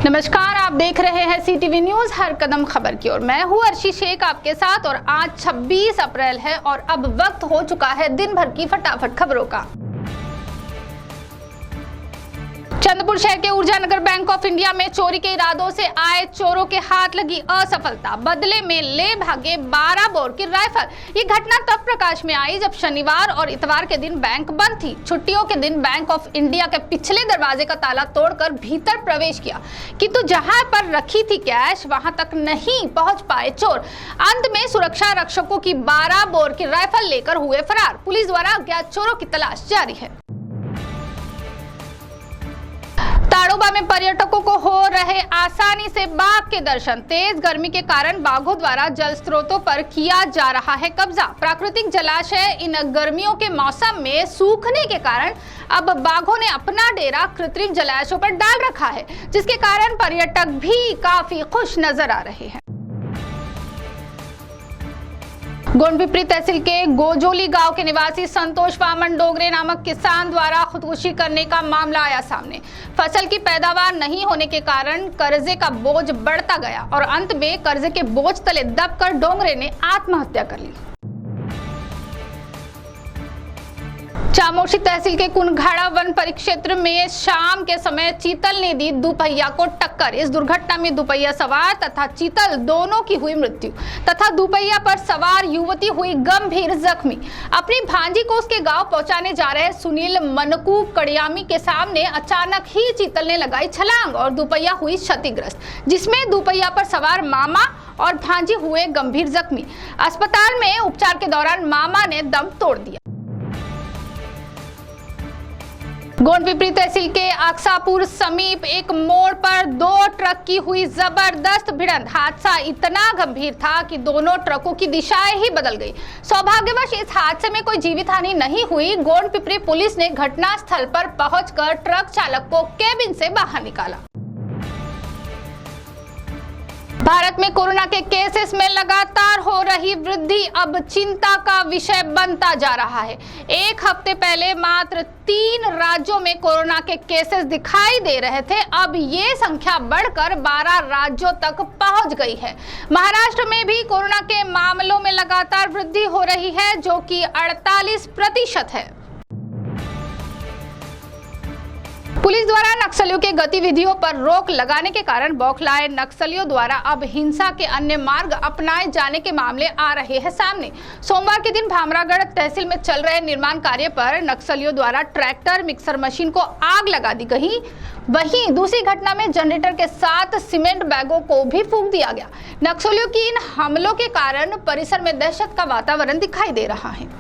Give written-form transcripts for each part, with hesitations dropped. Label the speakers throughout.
Speaker 1: नमस्कार, आप देख रहे हैं सीटीवी न्यूज हर कदम खबर की ओर। मैं हूं अर्शी शेख आपके साथ और आज 26 अप्रैल है और अब वक्त हो चुका है दिन भर की फटाफट खबरों का। चंद्रपुर शहर के ऊर्जा नगर बैंक ऑफ इंडिया में चोरी के इरादों से आए चोरों के हाथ लगी असफलता, बदले में ले भागे 12 बोर की राइफल। ये घटना तब प्रकाश में आई जब शनिवार और इतवार के दिन बैंक बंद थी। छुट्टियों के दिन बैंक ऑफ इंडिया के पिछले दरवाजे का ताला तोड़कर भीतर प्रवेश किया, किंतु जहां पर रखी थी कैश वहां तक नहीं पहुंच पाए चोर। अंत में सुरक्षा रक्षकों की 12 बोर की राइफल लेकर हुए फरार। पुलिस द्वारा अज्ञात चोरों की तलाश जारी है। ताड़ोबा में पर्यटकों को हो रहे आसानी से बाघ के दर्शन। तेज गर्मी के कारण बाघों द्वारा जल स्रोतों पर किया जा रहा है कब्जा। प्राकृतिक जलाशय इन गर्मियों के मौसम में सूखने के कारण अब बाघों ने अपना डेरा कृत्रिम जलाशयों पर डाल रखा है, जिसके कारण पर्यटक भी काफी खुश नजर आ रहे हैं। गोंडपिपरी तहसील के गोजोली गांव के निवासी संतोष वामन डोगरे नामक किसान द्वारा खुदकुशी करने का मामला आया सामने। फसल की पैदावार नहीं होने के कारण कर्जे का बोझ बढ़ता गया और अंत में कर्जे के बोझ तले दबकर डोगरे ने आत्महत्या कर ली। चामोशी तहसील के कुनघाड़ा वन परिक्षेत्र में शाम के समय चीतल ने दी दुपहिया को टक्कर। इस दुर्घटना में दुपहिया सवार तथा चीतल दोनों की हुई मृत्यु तथा दुपहिया पर सवार युवती हुई गंभीर जख्मी। अपनी भांजी को उसके गांव पहुंचाने जा रहे सुनील मनकू कड़ियामी के सामने अचानक ही चीतल ने लगाई छलांग और दुपहिया हुई क्षतिग्रस्त, जिसमें दुपहिया पर सवार मामा और भांजी हुए गंभीर जख्मी। अस्पताल में उपचार के दौरान मामा ने दम तोड़ दिया। गोंडपिपरी तहसील के अक्सापुर समीप एक मोड़ पर 2 ट्रक की हुई जबरदस्त भिड़ंत। हादसा इतना गंभीर था कि दोनों ट्रकों की दिशाएं ही बदल गई। सौभाग्यवश इस हादसे में कोई जीवित हानि नहीं हुई। गोंडपिपरी पुलिस ने घटनास्थल पर पहुंचकर ट्रक चालक को केबिन से बाहर निकाला। भारत में कोरोना के केसेस में लगातार हो रही वृद्धि अब चिंता का विषय बनता जा रहा है। एक हफ्ते पहले मात्र 3 राज्यों में कोरोना के केसेस दिखाई दे रहे थे, अब ये संख्या बढ़कर 12 राज्यों तक पहुंच गई है। महाराष्ट्र में भी कोरोना के मामलों में लगातार वृद्धि हो रही है, जो कि 48% है। पुलिस द्वारा नक्सलियों के गतिविधियों पर रोक लगाने के कारण बौखलाए नक्सलियों द्वारा अब हिंसा के अन्य मार्ग अपनाए जाने के मामले आ रहे हैं सामने। सोमवार के दिन भामरागढ़ तहसील में चल रहे निर्माण कार्य पर नक्सलियों द्वारा ट्रैक्टर मिक्सर मशीन को आग लगा दी गई। वहीं दूसरी घटना में जनरेटर के साथ सीमेंट बैगों को भी फूंक दिया गया। नक्सलियों की इन हमलों के कारण परिसर में दहशत का वातावरण दिखाई दे रहा है।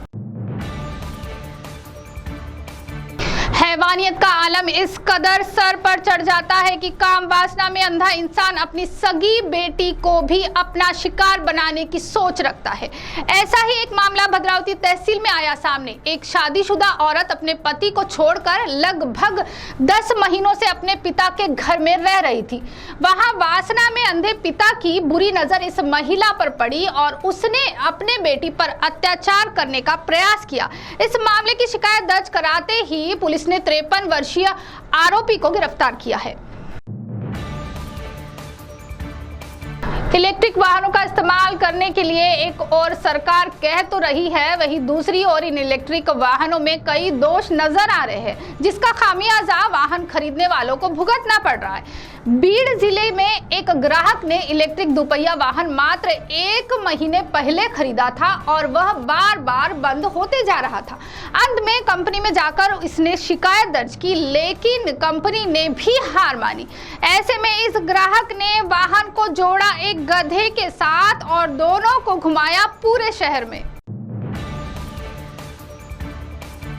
Speaker 1: हैवानियत का आलम इस कदर सर पर चढ़ जाता है कि काम वासना में अंधा इंसान अपनी सगी बेटी को भी अपना शिकार बनाने की सोच रखता है। ऐसा ही एक मामला भद्रावती तहसील में आया सामने। एक शादीशुदा औरत अपने पति को छोड़कर लगभग 10 महीनों से अपने पिता के घर में रह रही थी। वहां वासना में अंधे पिता की बुरी नजर इस महिला पर पड़ी और उसने अपने बेटी पर अत्याचार करने का प्रयास किया। इस मामले की शिकायत दर्ज कराते ही पुलिस ने 53 वर्षीय आरोपी को गिरफ्तार किया है। इलेक्ट्रिक वाहनों का इस्तेमाल करने के लिए एक और सरकार कह तो रही है, वहीं दूसरी ओर इन इलेक्ट्रिक वाहनों में कई दोष नजर आ रहे हैं, जिसका खामियाजा वाहन खरीदने वालों को भुगतना पड़ रहा है। बीड़ जिले में एक ग्राहक ने इलेक्ट्रिक दुपहिया वाहन मात्र 1 महीने पहले खरीदा था और वह बार बार बंद होते जा रहा था। अंत में कंपनी में जाकर इसने शिकायत दर्ज की, लेकिन कंपनी ने भी हार मानी। ऐसे में इस ग्राहक ने वाहन को जोड़ा एक गधे के साथ और दोनों को घुमाया पूरे शहर में।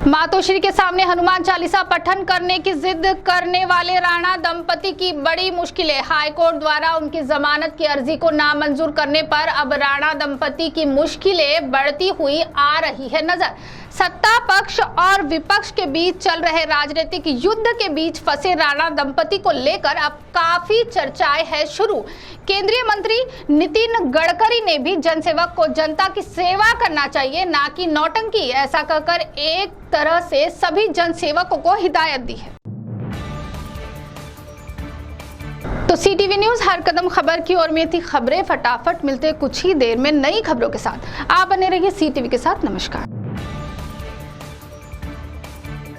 Speaker 1: मातोश्री के सामने हनुमान चालीसा पठन करने की जिद करने वाले राणा दंपति की बड़ी मुश्किलें। हाईकोर्ट द्वारा उनकी जमानत की अर्जी को नामंजूर करने पर अब राणा दंपति की मुश्किलें बढ़ती हुई आ रही है नजर। सत्ता पक्ष और विपक्ष के बीच चल रहे राजनीतिक युद्ध के बीच फंसे राणा दंपति को लेकर अब काफी चर्चाएं है शुरू। केंद्रीय मंत्री नितिन गडकरी ने भी जनसेवक को जनता की सेवा करना चाहिए, ना कि नौटंकी, ऐसा कहकर एक तरह से सभी जनसेवकों को हिदायत दी है। तो तो CTV न्यूज हर कदम खबर की ओर में थी। खबरें फटाफट मिलते कुछ ही देर में नई खबरों के साथ। आप बने रहिए CTV के साथ। नमस्कार।